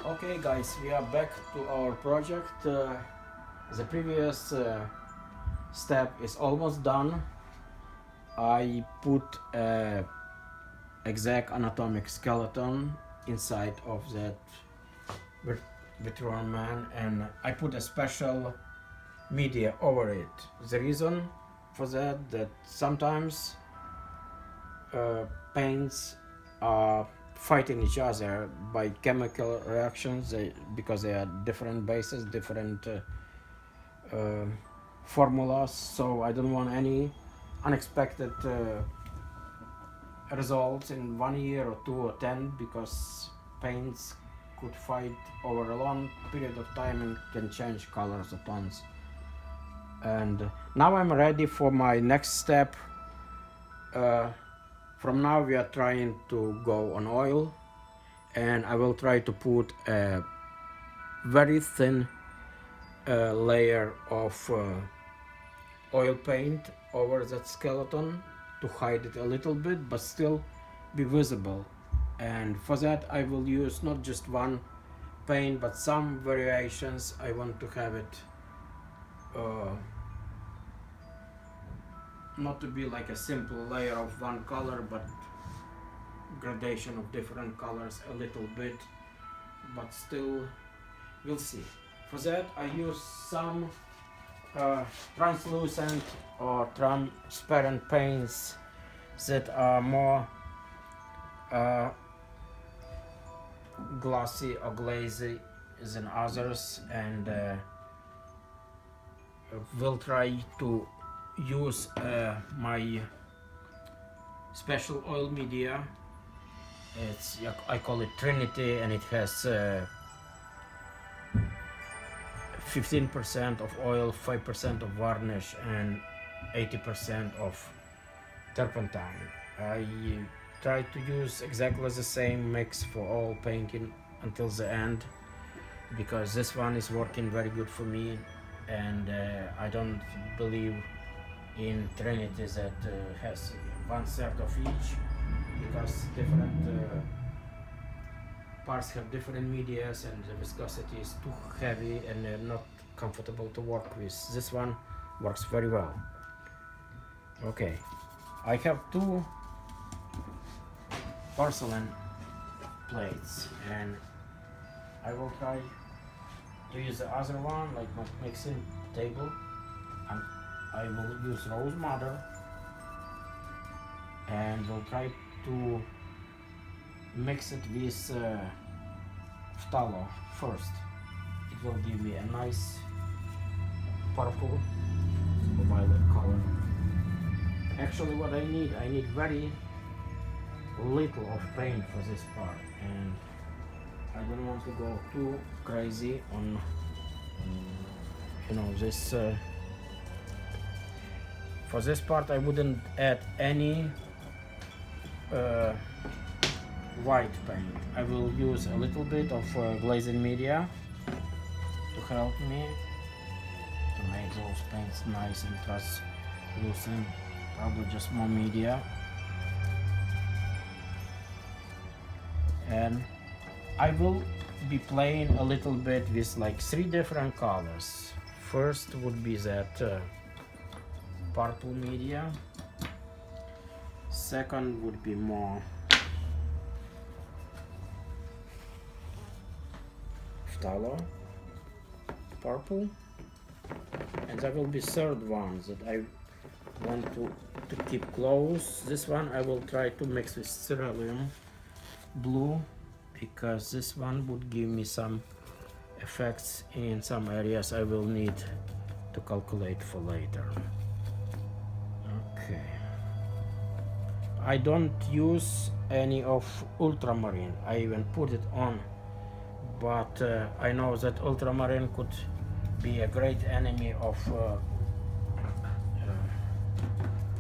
Okay guys, we are back to our project. The previous step is almost done. I put a exact anatomic skeleton inside of that veteran man, and I put a special media over it. The reason for that sometimes paints are fighting each other by chemical reactions because they are different bases, different formulas, so I don't want any unexpected results in 1 year or 2 or 10, because paints could fight over a long period of time and can change colors or tones. And now I'm ready for my next step. From now we are trying to go on oil, and I will try to put a very thin layer of oil paint over that skeleton to hide it a little bit but still be visible. And for that I will use not just one paint but some variations. I want to have it not to be like a simple layer of one color, but gradation of different colors a little bit, but still we'll see. For that I use some translucent or transparent paints that are more glossy or glazy than others, and will try to use my special oil media. I call it Trinity, and it has 15% of oil, 5% of varnish, and 80% of turpentine. I try to use exactly the same mix for all painting until the end, because this one is working very good for me, and I don't believe in Trinity that has 1/3 of each, because different parts have different medias and the viscosity is too heavy and not comfortable to work with. This one works very well. Okay, I have 2 porcelain plates, and I will try to use the other one like my mixing table. I will use rose madder, and we'll try to mix it with phthalo first. It will give me a nice purple or violet color. Actually what I need very little of paint for this part, and I don't want to go too crazy on this. For this part I wouldn't add any white paint. I will use a little bit of glazing media to help me to make those paints nice and translucent. Probably just more media. And I will be playing a little bit with like 3 different colors. First would be that purple media. Second would be more phthalo purple, and there will be third one that I want to keep close. This one I will try to mix with cerulean blue, because this one would give me some effects in some areas I will need to calculate for later. Okay, I don't use any of ultramarine. I even put it on, but I know that ultramarine could be a great enemy of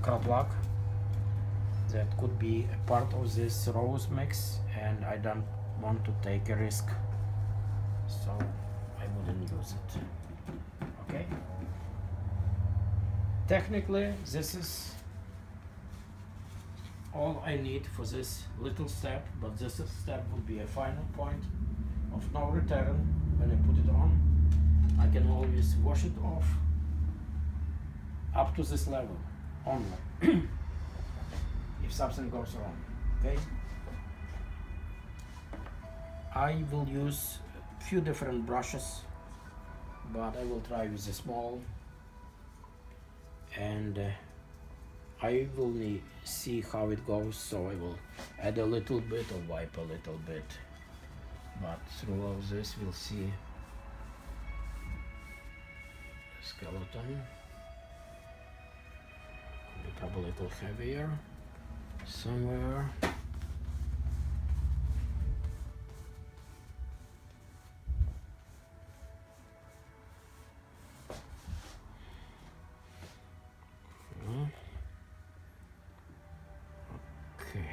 crab black. That could be a part of this rose mix, and I don't want to take a risk, so I wouldn't use it. Okay, technically this is all I need for this little step, but this step will be a final point of no return. When I put it on, I can always wash it off up to this level only if something goes wrong. Okay, I will use a few different brushes, but I will try with the small, and I will see how it goes, so I will add a little bit or wipe a little bit, but through all this we'll see the skeleton. Could be probably a little heavier somewhere. Okay.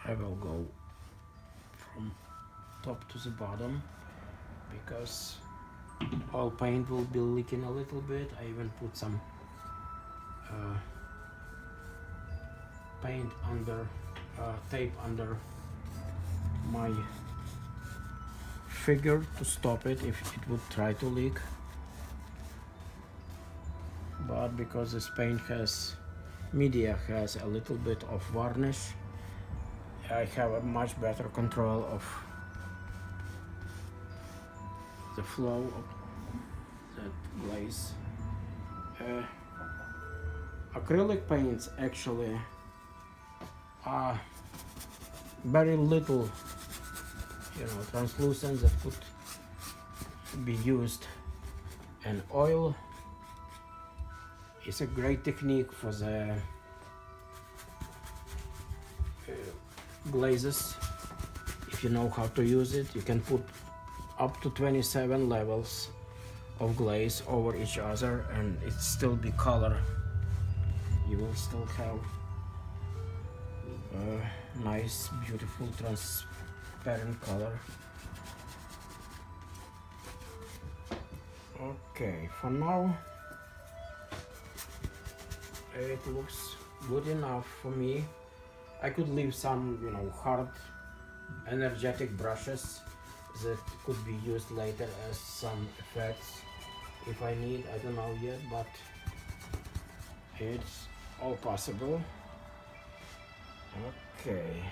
I will go from top to the bottom because all paint will be leaking a little bit. I even put some paint under tape under my figure to stop it if it would try to leak, but because this paint media has a little bit of varnish, I have a much better control of the flow of that glaze. Acrylic paints actually are very little, translucent that could be used, and oil is a great technique for the glazes. If you know how to use it, you can put up to 27 levels of glaze over each other and it still be color. You will still have a nice, beautiful, transparent color. Okay, for now it looks good enough for me. I could leave some, hard, energetic brushes that could be used later as some effects if I need. I don't know yet, but it's all possible. Okay.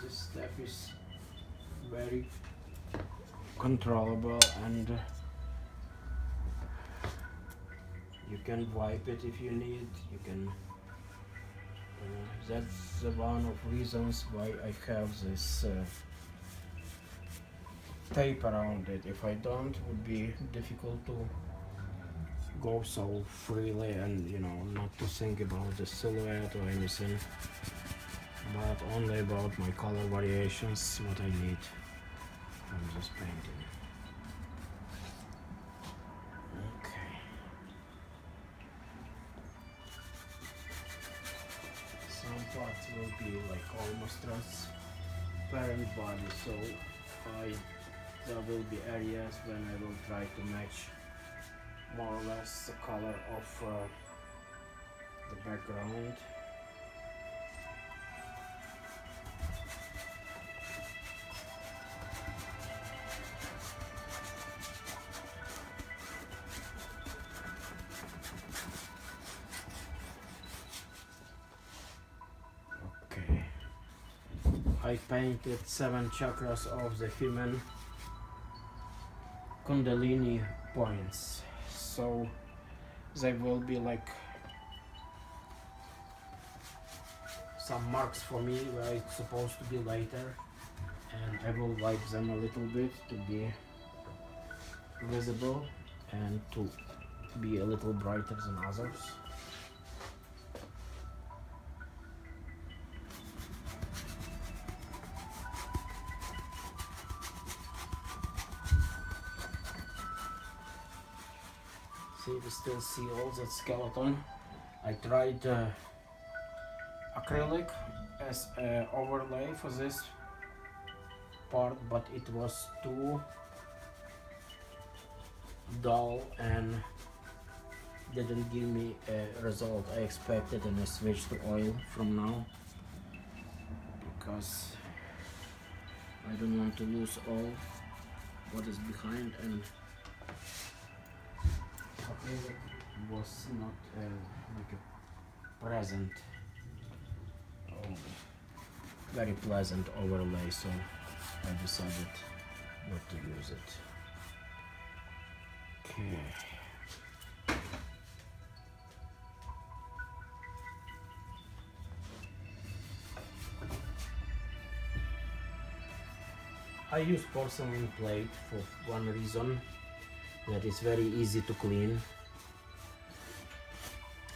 This step is very controllable, and you can wipe it if you need. You can. That's one of reasons why I have this tape around it. If I don't, it would be difficult to go so freely and not to think about the silhouette or anything, but only about my color variations, what I need from this painting. Okay. Some parts will be like almost transparent body, so there will be areas when I will try to match more or less the color of the background. I painted 7 chakras of the human Kundalini points, so they will be like some marks for me where it's supposed to be later, and I will wipe them a little bit to be visible and to be a little brighter than others. See, we still see all that skeleton. I tried acrylic as an overlay for this part, but it was too dull and didn't give me a result I expected, and I switched to oil from now because I don't want to lose all what is behind, and acrylic was not like a present, very pleasant overlay, so I decided not to use it. Okay. I use porcelain plate for one reason, that it's very easy to clean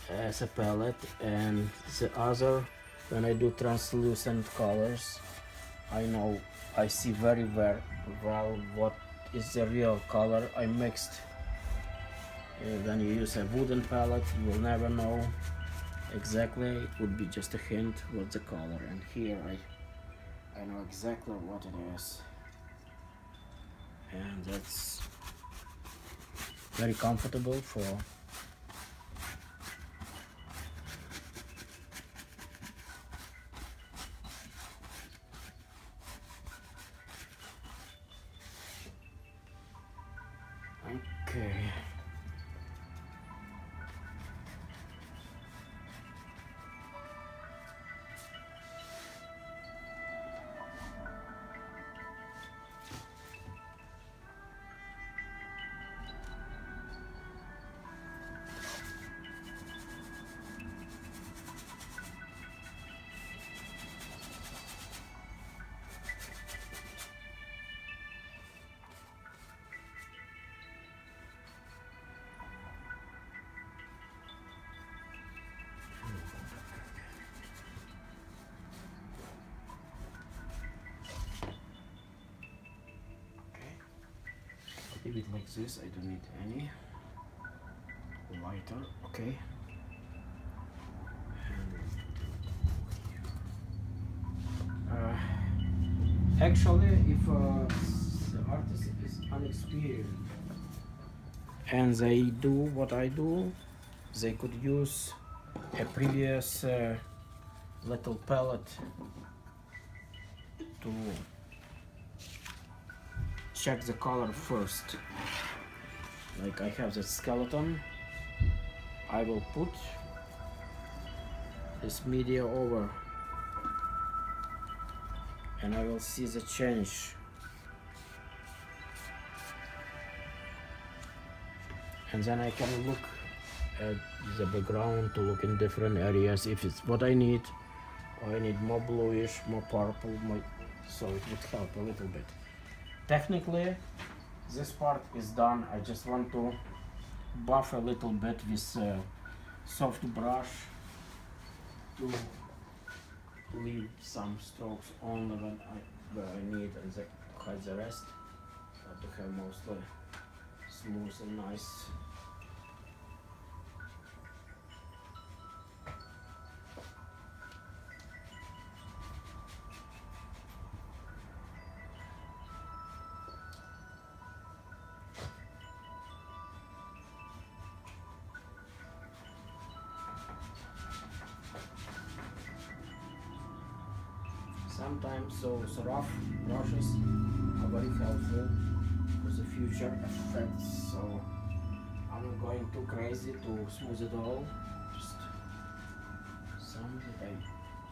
as a palette, and the other, when I do translucent colors, I see very well what is the real color I mixed. When you use a wooden palette, you will never know exactly. It would be just a hint what's the color, and here I know exactly what it is, and that's very comfortable for okay. Leave it like this, I don't need any lighter, okay. Actually, if the artist is unexperienced and they do what I do, they could use a previous little palette to check the color first. Like I have the skeleton, I will put this media over and I will see the change. And then I can look at the background to look in different areas if it's what I need, or I need more bluish, more purple, so it would help a little bit. Technically, this part is done. I just want to buff a little bit with soft brush to leave some strokes only where I need, and hide the rest, but to have mostly smooth and nice. Sometimes those rough brushes are very helpful for the future effects, so I'm not going too crazy to smooth it all, just some that I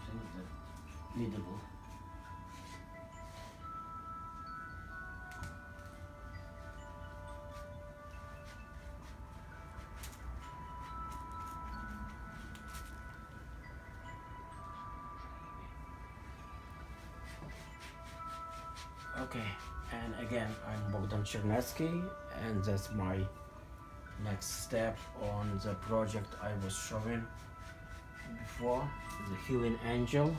think that needable. Okay, and again, I'm Bogdan Chernetskiy, and that's my next step on the project I was showing before, the Healing Angel.